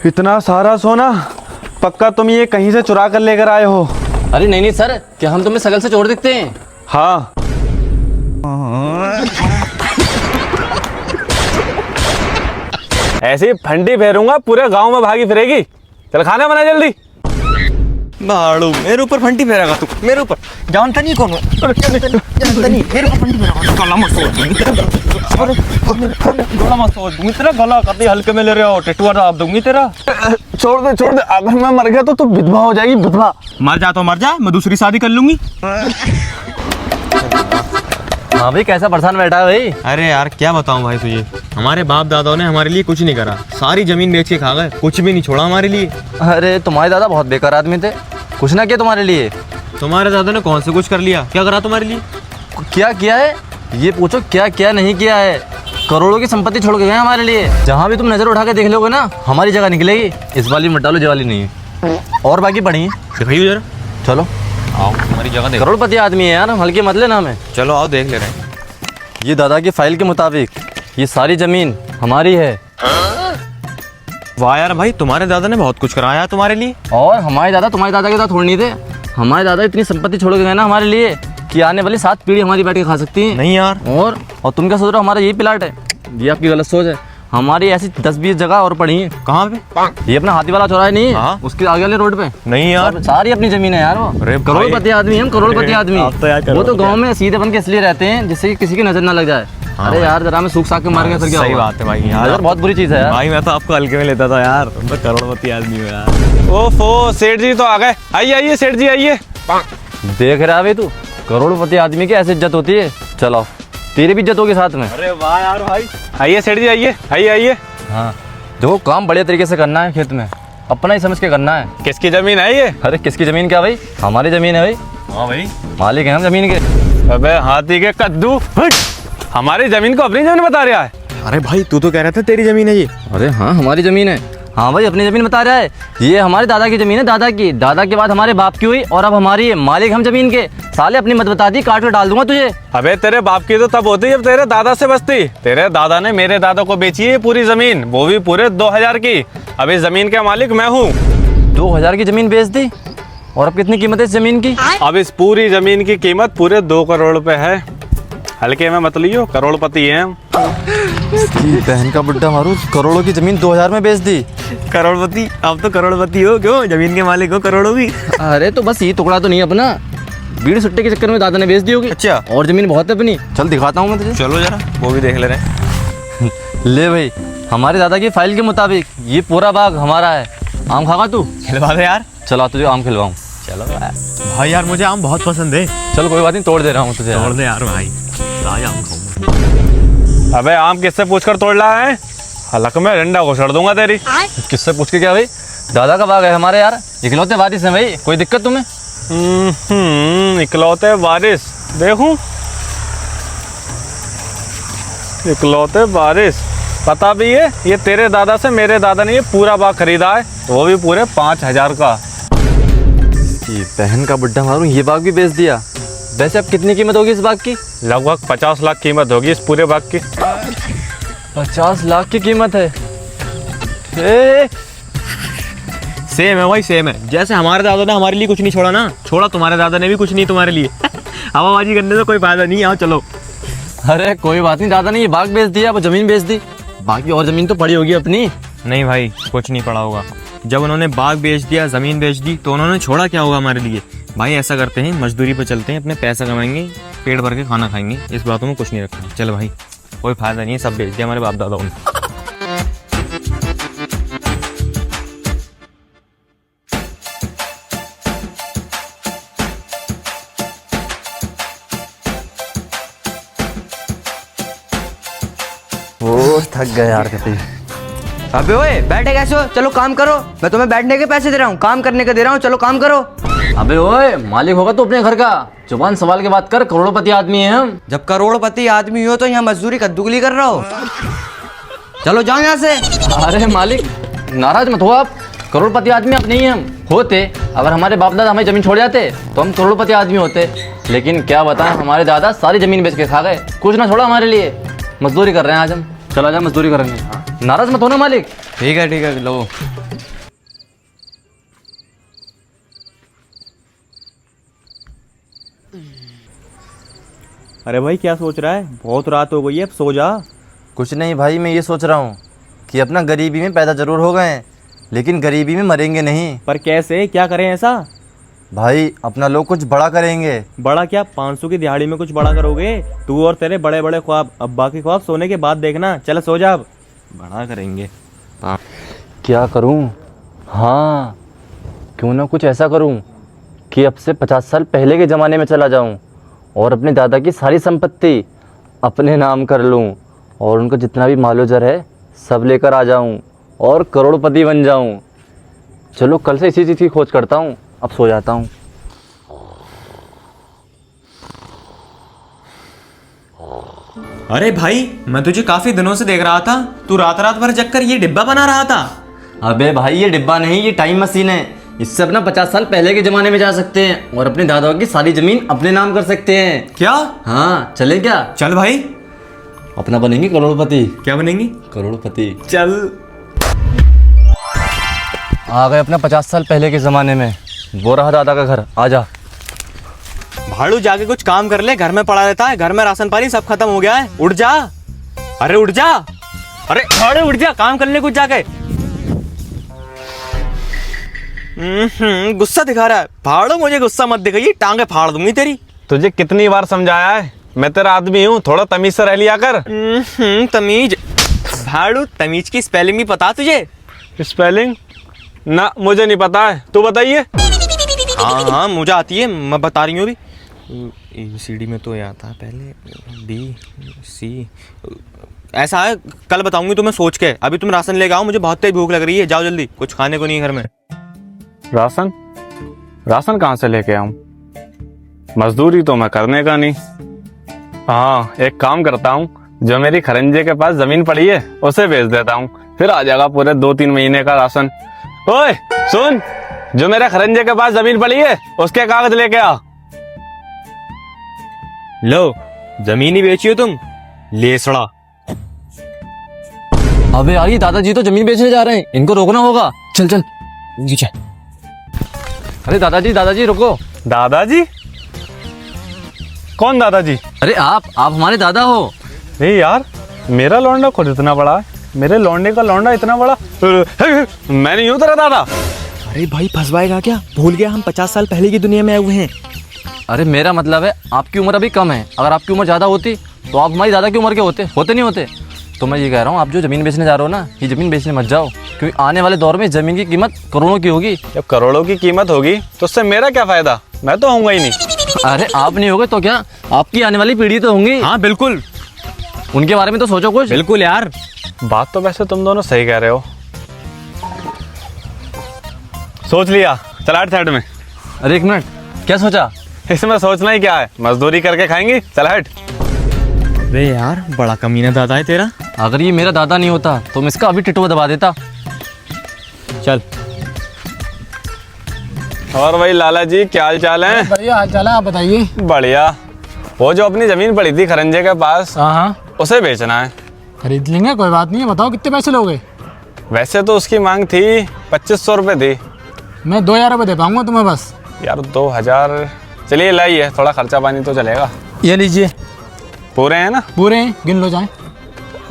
इतना सारा सोना पक्का तुम ये कहीं से चुरा कर लेकर आए हो? अरे नहीं नहीं सर, क्या हम तुम्हें शकल से चोर दिखते हैं? हाँ। ऐसी फंडी फेरूंगा पूरे गांव में भागी फिरेगी। चल खाना बना जल्दी। बाड़ू मेरे ऊपर फंटी फेरेगा तू? मेरे ऊपर जानता नहीं कौन हूँ? जानता नहीं, मेरे ऊपर फंटी फेरेगा। गला मत सोच गला मत सोच दूंगी तेरा। गला कभी हल्के में ले रहे हो, टेटुआ दाब दूंगी तेरा। छोड़ दे छोड़ दे, अगर मैं मर गया तो तू विधवा हो जाएगी, विधवा। मर जा तो मर जा, मैं दूसरी शादी कर लूंगी। हाँ भाई, कैसा परेशान बैठा है भाई? अरे यार क्या बताऊं भाई तुझे, हमारे बाप दादाओं ने हमारे लिए कुछ नहीं करा, सारी जमीन बेच के खा गए, कुछ भी नहीं छोड़ा हमारे लिए। अरे तुम्हारे दादा बहुत बेकार आदमी थे, कुछ ना किया तुम्हारे लिए। तुम्हारे दादा ने कौन से कुछ कर लिया? क्या करा तुम्हारे लिए? क्या किया है ये पूछो, क्या क्या नहीं किया है। करोड़ों की संपत्ति छोड़ के गए हमारे लिए। जहाँ भी तुम नजर उठा के देख लोगे ना, हमारी जगह निकलेगी। इस वाली मत डालो, ये वाली नहीं है। और बाकी पड़ी है, दिखाइए जरा। चलो आओ हमारी जगह देख। करोड़पति आदमी है यार, हल्के मत लेना हमें। चलो आओ देख ले रहे हैं। ये दादा की फाइल के मुताबिक ये सारी जमीन हमारी है। वाह यार भाई, तुम्हारे दादा ने बहुत कुछ कराया तुम्हारे लिए। और हमारे दादा तुम्हारे दादा के साथ थोड़ी नहीं थे। हमारे दादा इतनी संपत्ति छोड़ के गए ना हमारे लिए कि आने वाली 7 पीढ़ी हमारी बैठ के खा सकती है। नहीं यार। और तुम क्या सोच रहे हो, हमारा यही प्लाट है? ये आपकी गलत सोच है। हमारी ऐसी 10-20 जगह और पड़ी है। कहाँ पे? ये अपना हाथी वाला चौराहा नहीं है? हाँ। उसके आगे वाले रोड पे। नहीं यार, सारी अपनी जमीन है यार। वो अरे भाई। करोड़पति आदमी हम, करोड़पति आदमी। आप तो यार वो तो करोड़पति गांव में सीधे बन के इसलिए रहते हैं जिससे कि किसी की नजर ना लग जाए। हाँ अरे यार जरा में सूख साख के मार के फिर क्या सही होगा? बात है भाई यार। नजर बहुत बुरी चीज है यार। भाई मैं तो आपको हल्के में लेता था यार, तुम तो करोड़पति आदमी हो यार। ओफो, सेठ जी तो आ गए। आइए आइए सेठ जी आइए। देख रहा है तू, करोड़पति आदमी की ऐसी इज्जत होती है। चलो तेरी भी इज्जत होगी साथ में। अरे वाह यार भाई। आइए सेठ जी आइए, आइए आइए। हाँ, देखो काम बढ़िया तरीके से करना है, खेत में अपना ही समझ के करना है। किसकी जमीन है ये? अरे किसकी जमीन क्या भाई, हमारी जमीन है भाई। हाँ भाई, मालिक है हम जमीन के। अबे हाथी के कद्दू, हट! हमारी जमीन को अपनी जमीन बता रहा है। अरे भाई तू तो कह रहा था तेरी जमीन है ये। अरे हाँ हमारी जमीन है। हाँ भाई अपनी जमीन बता रहा है। ये हमारे दादा की जमीन है, दादा की, दादा के बाद हमारे बाप की हुई और अब हमारी है। मालिक हम जमीन के। साले अपनी मत बता दी, काट के डाल दूंगा तुझे। अबे तेरे बाप की तो तब होती जब तेरे दादा से बचती। तेरे दादा ने मेरे दादा को बेची है पूरी जमीन, वो भी पूरे 2000 की। अब इस जमीन का मालिक मैं हूँ। 2000 की जमीन बेच दी, और अब कितनी कीमत है इस जमीन की? अब इस पूरी जमीन की कीमत पूरे 2 करोड़ रुपए है। हल्के में मत लियो, करोड़पति हैं हम। इसकी बहन का बुड्ढा मारू, करोड़ों की जमीन 2000 में बेच दी। करोड़पति, अब तो करोड़पति हो, क्यों जमीन के मालिक हो करोड़ों की। अरे तो बस ये टुकड़ा तो नहीं अपना, बीड़ी सुट्टे के चक्कर में दादा ने बेच दी होगी। अच्छा। और जमीन बहुत है अपनी, चल दिखाता हूँ मैं तुझे। चलो जरा वो भी देख ले रहे हैं। ले भाई, हमारे दादा की फाइल के मुताबिक ये पूरा बाग हमारा है। आम खागा तू? खिलवा दे यार। चला तुझे आम खिलवाऊँ। चलो भाई यार, मुझे आम बहुत पसंद है। चल कोई बात नहीं, तोड़ दे रहा हूँ तुझे। तोड़ दे यार भाई, ताजा आम खाऊंगा। अबे आम किससे पूछकर तोड़ रहा है? हलक में डंडा घुसड़ दूंगा तेरी। किससे पूछ के क्या भाई, दादा का बाग है हमारे यार, इकलौते वारिस हैं भाई। कोई दिक्कत तुम्हें? इकलौते वारिस। देखूं, इकलौते वारिस। पता भी है, ये तेरे दादा से मेरे दादा ने ये पूरा बाग खरीदा है, वो भी पूरे 5000 का। ये बहन का बुड्ढा मारू, ये बाग भी बेच दिया। वैसे अब कितनी कीमत होगी इस बाग की? लगभग 50 लाख कीमत होगी इस पूरे बाग की। 50 लाख की कीमत है। ए, सेम है भाई, सेम है। जैसे हमारे दादा ने हमारे लिए कुछ नहीं छोड़ा ना, छोड़ा तुम्हारे दादा ने भी कुछ नहीं तुम्हारे लिए। हवाबाजी करने से कोई फायदा नहीं। आओ चलो। अरे कोई बात नहीं, दादा ने ये बाग बेच दिया, अब जमीन बेच दी। बाकी और जमीन तो पड़ी होगी अपनी। नहीं भाई, कुछ नहीं पड़ा होगा। जब उन्होंने बाग बेच दिया, जमीन बेच दी, तो उन्होंने छोड़ा क्या होगा हमारे लिए? भाई ऐसा करते हैं, मजदूरी पे चलते हैं, अपने पैसा कमाएंगे, पेट भर के खाना खाएंगे, इस बातों में कुछ नहीं रखना। चल भाई, कोई फायदा नहीं है, सब बेच दिया हमारे बाप दादाओं ने। ओ थक गए यार कभी। अबे ओए, बैठे कैसे हो? चलो काम करो। मैं तुम्हें बैठने के पैसे दे रहा हूँ, काम करने के दे रहा हूँ। चलो काम करो। अबे ओए, मालिक होगा तो अपने घर का, जुबान संभाल के बात कर। करोड़पति आदमी है हम। जब करोड़पति आदमी हो तो यहाँ मजदूरी कद्दूकली कर रहा हो? चलो जाओ यहाँ से। अरे मालिक नाराज मत हो आप, करोड़पति आदमी अपने ही हम होते। अगर हमारे बाप दादा हमें जमीन छोड़ जाते तो हम करोड़पति आदमी होते। लेकिन क्या बताएं, हमारे दादा सारी जमीन बेच के खा गए, कुछ ना छोड़ा हमारे लिए। मजदूरी कर रहे हैं आज हम। चला जा मजदूरी करेंगे। नाराज मत हो ना मालिक। ठीक है लो। अरे भाई क्या सोच रहा है? बहुत रात हो गई है, अब सो जा। कुछ नहीं भाई, मैं ये सोच रहा हूँ कि अपना गरीबी में पैदा ज़रूर हो गए हैं, लेकिन गरीबी में मरेंगे नहीं। पर कैसे, क्या करें ऐसा? भाई अपना लोग कुछ बड़ा करेंगे। बड़ा क्या, 500 की दिहाड़ी में कुछ बड़ा करोगे? तू और तेरे बड़े बड़े ख्वाब, अब बाकी ख्वाब सोने के बाद देखना। चल सो जा, अब बड़ा करेंगे। क्या करूँ? हाँ, क्यों ना कुछ ऐसा करूँ कि अब से 50 साल पहले के ज़माने में चला जाऊँ और अपने दादा की सारी संपत्ति अपने नाम कर लूँ और उनका जितना भी मालोजर है सब लेकर आ जाऊँ और करोड़पति बन जाऊँ। चलो कल से इसी चीज़ की खोज करता हूँ, अब सो जाता हूँ। अरे भाई, मैं तुझे काफी दिनों से देख रहा था, तू रात रात भर जग कर ये डिब्बा बना रहा था। अबे भाई ये डिब्बा नहीं, ये टाइम मशीन है। इससे अपना 50 साल पहले के ज़माने में जा सकते हैं और अपने दादाओं की सारी ज़मीन अपने नाम कर सकते हैं। क्या? हाँ चले क्या? चल भाई। अपना बनेंगे करोड़पति। क्या बनेंगी? करोड़पति। चल। आ गए अपना 50 साल पहले के ज़माने में। वो रहा दादा का घर, आजा। भाड़ू जाके कुछ काम कर ले, घर में पड़ा रहता है, घर में राशन पानी सब खत्म हो गया है। उठ जा, अरे उठ जा, अरे भाड़ू उठ जा, काम कर ले कुछ जाके। गुस्सा दिखा रहा है भाड़ू, मुझे गुस्सा मत दिखाइए, टांगे फाड़ दूंगी तेरी। तुझे कितनी बार समझाया है, मैं तेरा आदमी हूँ, थोड़ा तमीज से रह लिया कर। तमीज? भाड़ू तमीज की स्पेलिंग भी पता तुझे? स्पेलिंग? ना मुझे नहीं पता है, तू बताइए। हाँ हाँ मुझे आती है, मैं बता रही हूँ अभी। ABCD में तो ये आता है पहले, BC, ऐसा है, कल बताऊंगी तुम्हें सोच के। अभी तुम राशन लेके आओ, मुझे बहुत तेज भूख लग रही है, जाओ जल्दी, कुछ खाने को नहीं है घर में। राशन? राशन कहाँ से लेके आऊं? मजदूरी तो मैं करने का नहीं। हाँ एक काम करता हूँ, जो मेरी खरंजे के पास जमीन पड़ी है उसे बेच देता हूँ, फिर आ जाएगा पूरे 2-3 महीने का राशन। ओए सुन, जो मेरे खरंजे के पास जमीन पड़ी है उसके कागज लेके आ। लो, जमीन ही बेची हो तुम, लेसड़ा। अबे यार ये दादाजी तो जमीन बेचने जा रहे हैं, इनको रोकना होगा। चल चल नीचे। अरे दादाजी रुको। दादाजी? कौन दादाजी? अरे आप हमारे दादा हो। नहीं यार, मेरा लौंडा खुद इतना बड़ा है, मेरे लौंडे का लौंडा इतना बड़ा? मैं नहीं हूँ तेरा दादा। अरे भाई फंसवाएगा क्या? भूल गया हम 50 साल पहले की दुनिया में आए हुए हैं। अरे मेरा मतलब है आपकी उम्र अभी कम है, अगर आपकी उम्र ज़्यादा होती तो आप हमारी दादा की उम्र के होते नहीं होते। तो मैं ये कह रहा हूँ, आप जो ज़मीन बेचने जा रहे हो ना, ये ज़मीन बेचने मत जाओ, क्योंकि आने वाले दौर में ज़मीन की कीमत करोड़ों की होगी। जब करोड़ों की कीमत होगी तो उससे मेरा क्या फायदा, मैं तो होऊंगा ही नहीं। अरे आप नहीं होगे तो क्या, आपकी आने वाली पीढ़ी तो होंगी। हाँ बिल्कुल, उनके बारे में तो सोचो कुछ। बिल्कुल यार। बात तो वैसे तुम दोनों सही कह रहे हो। सोच लिया, चला हट साइड में। अरे एक मिनट, क्या सोचा? इसमें सोचना ही क्या है, मजदूरी करके खाएंगे, चला हट। अरे यार बड़ा कमीना दादा है तेरा। अगर ये मेरा दादा नहीं होता तो मैं इसका अभी टिटवा दबा देता। चल। और भाई लाला जी क्या हाल चाल है? बढ़िया हाल चाल है, आप बताइए। बढ़िया। वो जो अपनी जमीन पड़ी थी खरंजे के पास, हाँ उसे बेचना है। खरीद लेंगे, कोई बात नहीं है। बताओ कितने पैसे लोगे? वैसे तो उसकी मांग थी 2500 रुपये थी। मैं 2000 रुपये दे पाऊंगा तुम्हें बस। यार 2000, चलिए लाइए, थोड़ा खर्चा पानी तो चलेगा। ये लीजिए। पूरे हैं ना? पूरे हैं, गिन लो जाए।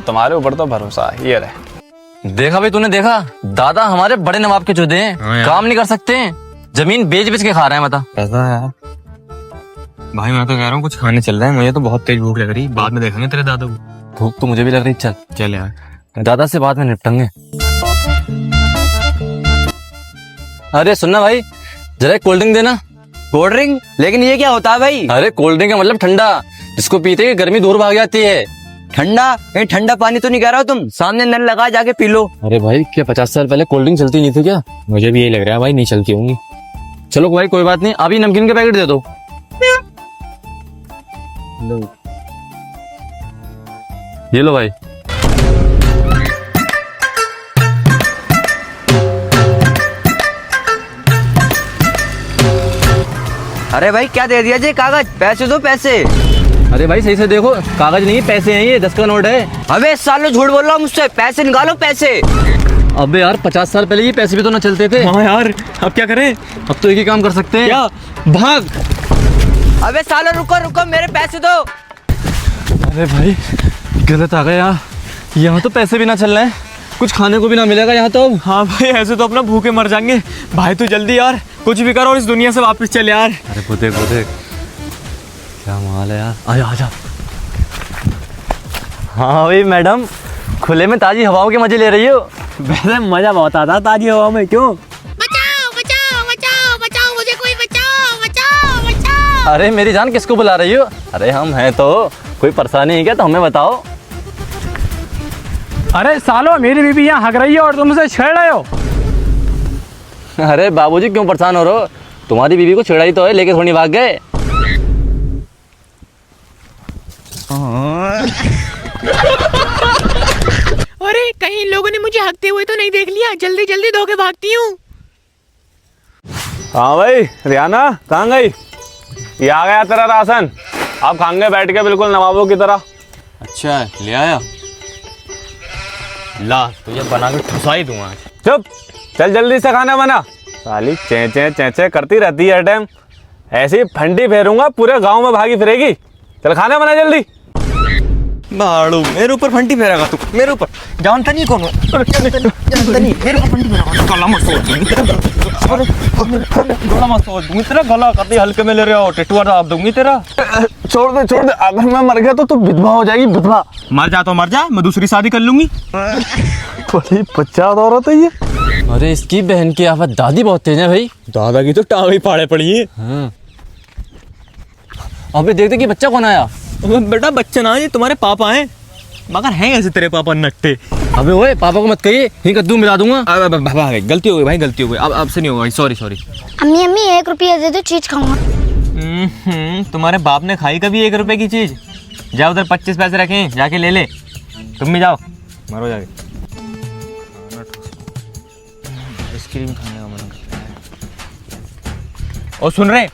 तुम्हारे ऊपर तो भरोसा है, ये रहे। देखा भाई, तूने देखा, दादा हमारे बड़े नवाब के चौधे हैं। हाँ यार। काम नहीं कर सकते हैं, जमीन बेच बेच के खा रहे हैं। बता। ऐसा है यार। भाई मैं तो कह रहा हूँ कुछ खाने चल रहा है, मुझे तो बहुत तेज भूख लग रही है, बाद में देखेंगे तेरे दादा को। भूख तो मुझे भी लग रही। चल चल यार। दादा से बाद में निपटेंगे। अरे सुनना भाई, जरा एक कोल्ड ड्रिंक देना। Cold drink? लेकिन ये क्या होता है भाई? अरे कोल्ड ड्रिंक का मतलब ठंडा, जिसको पीते ही गर्मी दूर भाग जाती है। ठंडा? कहीं ठंडा पानी तो नहीं कह रहा हो तुम? सामने नल लगा, जाके पी लो। अरे भाई क्या 50 साल पहले कोल्ड ड्रिंक चलती नहीं थी क्या? मुझे भी यही लग रहा है भाई, नहीं चलती होंगी। चलो भाई कोई बात नहीं, अभी नमकीन के पैकेट दे दो। ये लो भाई। अरे भाई क्या दे दिया जी? कागज? पैसे दो पैसे। अरे भाई सही से देखो, कागज नहीं पैसे हैं, ये 10 का नोट है। अबे सालों झूठ बोल रहा हूँ मुझसे, पैसे निकालो पैसे। अबे यार 50 साल पहले ये पैसे भी तो ना चलते थे। हाँ यार, अब क्या करें? अब तो एक ही काम कर सकते हैं। क्या? भाग। अबे सालों रुको रुको, मेरे पैसे दो। अरे भाई गलत आ गया यार, यहाँ तो पैसे भी ना चल रहे हैं, कुछ खाने को भी ना मिलेगा यहाँ तो। हाँ भाई ऐसे तो अपना भूखे मर जाएंगे। भाई तू जल्दी यार कुछ भी कर और इस दुनिया से वापस चल यार। अरे वो देख क्या माल है यार, आजा आजा। हाँ भाई मैडम, खुले में ताज़ी हवाओं के मजे ले रही हो। वैसे मजा बहुत आता है ताजी हवा में, क्यों? बचाओ बचाओ बचाओ बचाओ, मुझे कोई बचाओ बचाओ बचाओ। अरे मेरी जान किसको बुला रही हो? अरे हम हैं तो, कोई परेशानी है क्या तो हमें बताओ। अरे सालो, मेरी बीबी यहाँ हक रही है और तुम उसे छेड़ रहे हो। अरे बाबूजी क्यों परेशान हो रहे हो? तुम्हारी बीवी को छेड़ाई तो है, लेके थोड़ी भाग गए। अरे कहीं इन लोगों ने मुझे हकते हुए तो नहीं देख लिया, जल्दी जल्दी धो के भागती हूँ। हाँ भाई रियाना कहाँ गई? ये आ गया तेरा राशन, आप खाएंगे बैठ के बिल्कुल नवाबों की तरह। अच्छा ले आया, ला तो ये बना के ठुसा ही दूंगा। चुप, चल जल्दी से खाना बना। साली चें करती रहती है हर टाइम, ऐसी फंडी फेरूंगा पूरे गांव में भागी फिरेगी। चल खाना बना जल्दी। बाड़ू मेरे ऊपर फंटी फेरेगा तू, मेरे ऊपर जानता नहीं कौन जानता नहीं, मेरे ऊपर फंटी फेरेगा। गला मत सोच दूंगी तेरा, गला कभी हल्के में ले रहे हो, टेटुआ दाब दूंगी तेरा। छोड़ दे, अगर मैं मर गया तो तू विधवा हो जाएगी, विधवा। मर जा तो मर जा, मैं दूसरी शादी कर लूंगी। बड़ी बच्चा औरत है ये। अरे इसकी बहन की आवाज दादी बहुत तेज है भाई। दादा की तो टांग ही फाड़े पड़ी है। हाँ। अबे देखते कि बच्चा कौन आया। बेटा बच्चे ना, ये तुम्हारे पापा हैं, मगर हैं ऐसे तेरे पापा नट्टे। अबे ओए पापा को मत कहिए, ही कद्दू मिला दूंगा। गलती हो गई भाई, गलती हो गई, अब से नहीं होगा भाई, सॉरी सॉरी। अम्मी अम्मी 1 रुपया दे दो, चीज खाऊंगा। तुम्हारे बाप ने खाई कभी 1 रुपए की चीज? जाओ उधर 25 पैसे रखे, जाके ले ले। तुम भी जाओ, मारो जाके। आइसक्रीम खाने का मन करता है। और सुन रहे,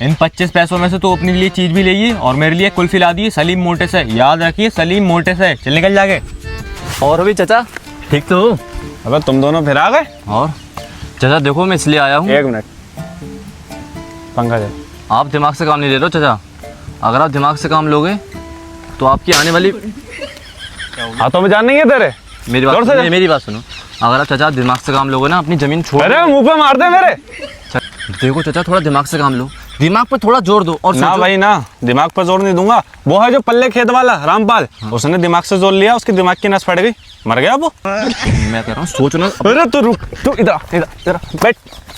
इन 25 पैसों में से तो अपने लिए चीज भी ले और मेरे लिए कुल्फी ला दी सलीम मोटे से, याद रखिए सलीम मोटे से। चल निकल जाके। और अभी चाचा ठीक तो हो? अबे तुम दोनों फिर आ गए? और चाचा देखो मैं इसलिए आया हूँ। 1 मिनट, पंखा दे। आप दिमाग से काम नहीं ले रहे हो चाचा, अगर आप दिमाग से काम लोगे तो आपकी आने वाली हाथों में जान नहीं है तेरे? मेरी जोर बात से सुनो, जा। मेरी बात सुनो। अगर आप चाचा दिमाग से काम लोगे ना, अपनी जमीन छोड़ अरे मुंह पे मार दे मेरे। देखो चाचा थोड़ा दिमाग से काम लो, दिमाग पर थोड़ा जोर दो। और ना सोचो। भाई ना, दिमाग पर जोर नहीं दूंगा। वो है जो पल्ले खेत वाला रामपाल, उसने दिमाग से जोर लिया, उसके दिमाग की नस फट गई, मर गया वो। मैं कह रहा हूँ सोचो ना। अरे तू रुक, तू इधर बैठ।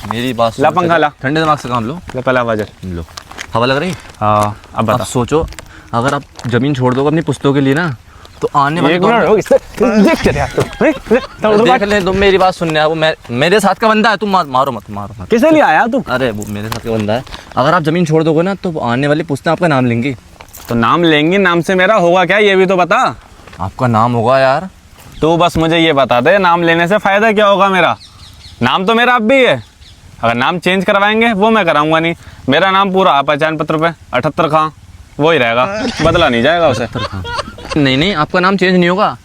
मेरी बात ला सुनो पंखा चाचा, ला। ठंडे दिमाग से काम लो। ले पहला वजह। लो हवा लग रही। हाँ अब अब बता। सोचो, अगर आप जमीन छोड़ दोगे अपनी पुश्तों के लिए ना, तो आने वाले एक मिनट रुक, इससे देख के यार तू। देख ले, तुम मेरी बात सुनने आओ। मैं मेरे साथ का बंदा है, तुम मारो मत। किसे लिए आया तू? अरे वो मेरे साथ का बंदा है। अगर आप जमीन छोड़ दोगे ना, तो आने वाली पुश्तें आपका नाम लेंगी। तो नाम लेंगी, नाम से मेरा होगा क्या ये भी तो बता। आपका नाम होगा यार। तू बस मुझे ये बता दे, नाम लेने से फायदा क्या होगा मेरा? नाम तो मेरा अब भी है, अगर नाम चेंज करवाएंगे वो मैं कराऊंगा नहीं। मेरा नाम पूरा पहचान पत्र पे 78 खां वो ही रहेगा, बदला नहीं जाएगा उसे। नहीं आपका नाम चेंज नहीं होगा,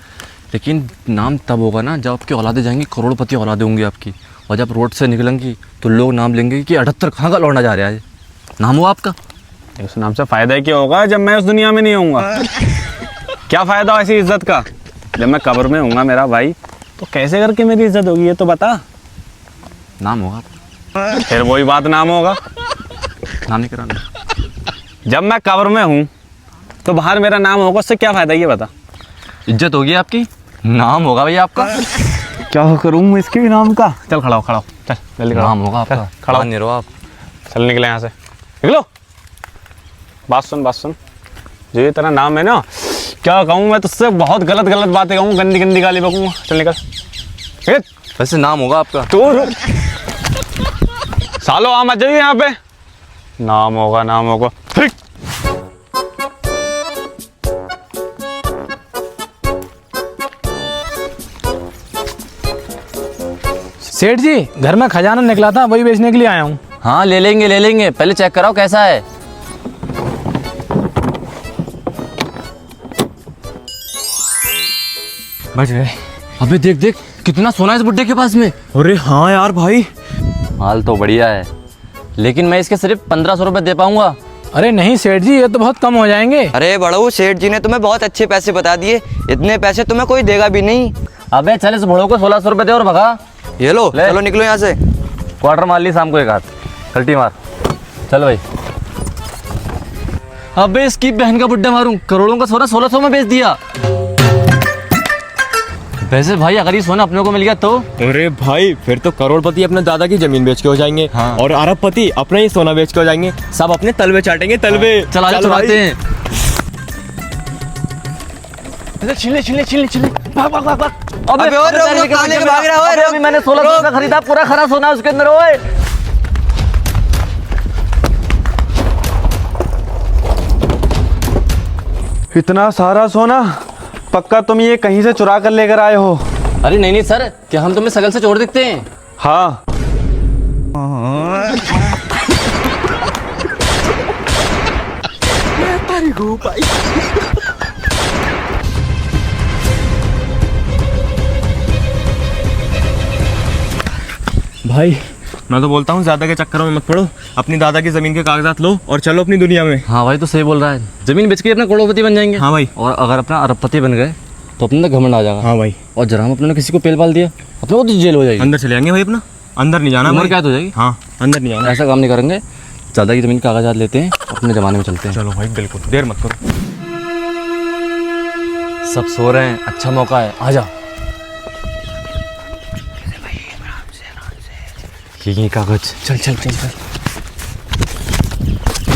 लेकिन नाम तब होगा ना जब आपकी औलादें जाएंगी, करोड़पति औलादें होंगी आपकी, और जब रोड से निकलेंगी तो लोग नाम लेंगे कि 78 खां का लौंडा जा रहा है, नाम हुआ आपका। उस नाम से फायदा क्या होगा जब मैं उस दुनिया में नहीं होऊंगा? क्या फायदा ऐसी इज्जत का? जब मैं कब्र में होऊंगा मेरा भाई, तो कैसे करके मेरी इज्जत होगी ये तो बता। नाम होगा, फिर वही बात, नाम होगा। नाम नहीं कराना। जब मैं कब्र में हूँ तो बाहर मेरा नाम होगा, उससे क्या फायदा ये बता। इज्जत होगी आपकी, नाम होगा भैया आपका। क्या करूँ मैं इसके नाम का? चल खड़ा हो, चल जल्दी खड़ा हो। नाम होगा आपका, खड़ा हो। नहीं रहो आप। चल निकले यहाँ से, निकलो। बात सुन, जो ये तेरा नाम है ना, क्या कहूँ मैं तुझसे, बहुत गलत बातें कहूँ, गंदी गाली बकूँगा। चल निकल। वैसे नाम होगा आपका। तू रुक सालो, आ मत जाइए यहाँ पे। नाम होगा ठीक। सेठ जी, घर में खजाना निकला था, वही बेचने के लिए आया हूँ। हाँ ले लेंगे, पहले चेक कराओ कैसा है। बच गए। अबे देख कितना सोना है इस बुड्ढे के पास में। अरे हाँ यार भाई, हाल तो बढ़िया है, लेकिन मैं इसके सिर्फ 1500 रुपये दे पाऊंगा। अरे नहीं सेठ जी, ये तो बहुत कम हो जाएंगे। अरे बड़ू, सेठ जी ने तुम्हें बहुत अच्छे पैसे बता दिए, इतने पैसे तुम्हें कोई देगा भी नहीं। अबे चल इस बुढ़ो को 1600 रुपए दे और भगा। ये लो, ले। चलो निकलो यहाँ से। क्वार्टर मार ली शाम को एक हाथ, कल्टी मार। चल भाई। अबे इसकी बहन का बुड्ढा मारूं, करोड़ों का सोना 1600 में बेच दिया। वैसे भाई अगर ये सोना अपने को मिल गया तो? अरे भाई फिर तो करोड़पति अपने दादा की जमीन बेच के हो जाएंगे। हाँ। और अरबपति अपना ही सोना बेच के हो जाएंगे। सब अपने तलवे चाटेंगे, तलवे। चल आजा चुराते हैं। छिले छिले छिले छिले, भाग भाग भाग भाग। अबे और रोक, रोक, कहाँ लेके भाग रहा है? अबे अभी मैंने 1600 का खरीदा, पूरा खरा सोना उसके अंदर। ओए इतना सारा सोना, पक्का तुम ये कहीं से चुरा कर लेकर आए हो? अरे नहीं नहीं सर, क्या हम तुम्हें शकल से चोर दिखते हैं? हाँ। भाई मैं तो बोलता हूँ ज्यादा के चक्करों में मत पड़ो, अपनी दादा की जमीन के कागजात लो और चलो अपनी दुनिया में। हाँ भाई तो सही बोल रहा है, जमीन बेच के अपना करोड़पति बन जाएंगे। हाँ भाई। और अगर अपना अरबपति बन गए तो अपने तो घमंड आ जाएगा। हाँ भाई। और जरा हम अपने ने किसी को पेल पाल दिया, अपने को तो जेल हो जाएगी। अंदर चले जाएंगे भाई, अपना अंदर नहीं जाना उम्र भाई। क्या हो जाएगी? हाँ अंदर नहीं जाना। ऐसा काम नहीं करेंगे, ज़्यादा की जमीन के कागजात लेते हैं, अपने ज़माने में चलते हैं। चलो भाई बिल्कुल देर मत करो। सब सो रहे हैं, अच्छा मौका है, आजा। ये कागज, चल चल चल चल।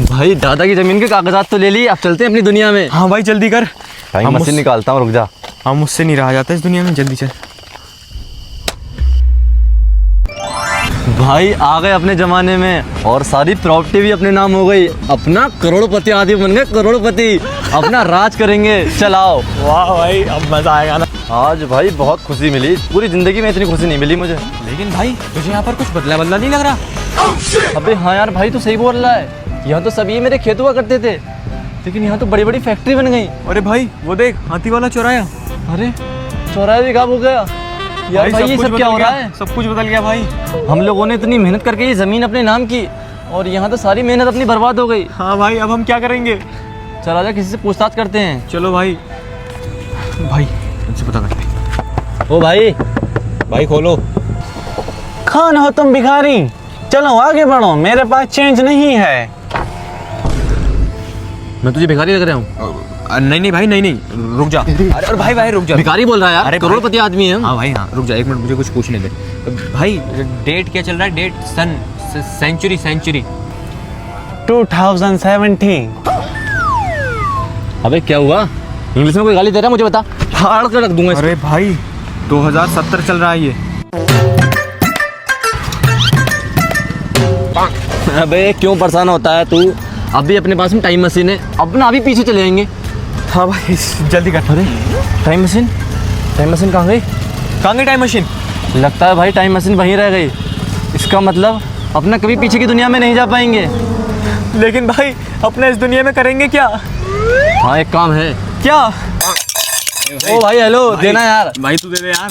भाई दादा की जमीन के कागजात तो ले ली, अब चलते हैं अपनी दुनिया में। हाँ भाई जल्दी कर। टाइम हम मशीन निकालता हूँ, रुक जा। हम मुझसे नहीं रहा जाता इस दुनिया में, जल्दी चल। भाई आ गए अपने जमाने में, और सारी प्रॉपर्टी भी अपने नाम हो गई, अपना करोड़पति आदमी बन गए, करोड़पति। अपना राज करेंगे, चलाओ। वाह भाई अब मजा आएगा ना। आज भाई बहुत खुशी मिली, पूरी जिंदगी में इतनी खुशी नहीं मिली मुझे। लेकिन भाई तुझे यहाँ पर कुछ बदला बदला नहीं लग रहा? अबे हाँ यार भाई, तो सही बोल रहा है, यहाँ तो सब ये मेरे खेत हुआ करते थे, लेकिन यहाँ तो बड़ी बड़ी फैक्ट्री बन गई। अरे भाई वो देख, हाथी वाला चौराया। अरे चौराहे भी गायब हो गया यार। भाई ये कुछ सब क्या बदल हो रहा गया, है? सब कुछ बदल गया भाई। हम लोगों ने इतनी मेहनत करके ये जमीन अपने नाम की, और यहाँ तो सारी मेहनत अपनी बर्बाद हो गई। हाँ भाई अब हम क्या करेंगे? चल आजा किसी से पूछताछ करते हैं। चलो भाई। भाई उनसे पता करते हैं। ओ भाई, भाई खोलो। कौन हो तुम भिखारी? चलो आगे बढ़ो, मेरे पास चेंज नहीं है। मैं तुझे भिखारी लग रहा हूँ? नहीं नहीं भाई, नहीं नहीं, रुक जा। अरे भाई भाई रुक जा। भिखारी बोल रहा है यार? अरे करोड़पति आदमी है हम। हाँ भाई हाँ, रुक जा एक मिनट, मुझे कुछ पूछने दे। भाई डेट क्या चल रहा है? डेट सन सेंचुरी सेंचुरी 2017। अबे क्या हुआ? इंग्लिश में कोई गाली दे रहा है? मुझे बता, फाड़ कर रख दूंगा इसको। अरे भाई 2070 चल रहा है ये। अबे क्यों परेशान होता है तू? अभी अपने पास में टाइम मशीन है, अपना अभी पीछे चले जाएंगे। हाँ भाई जल्दी कर। अरे टाइम मशीन, टाइम मशीन कहाँ गई? कहाँ गई टाइम मशीन? लगता है भाई टाइम मशीन वहीं रह गई। इसका मतलब अपना कभी पीछे की दुनिया में नहीं जा पाएंगे। लेकिन भाई अपने इस दुनिया में करेंगे क्या? हाँ एक काम है। क्या? ओ भाई हेलो, देना यार। भाई तू दे दे यार।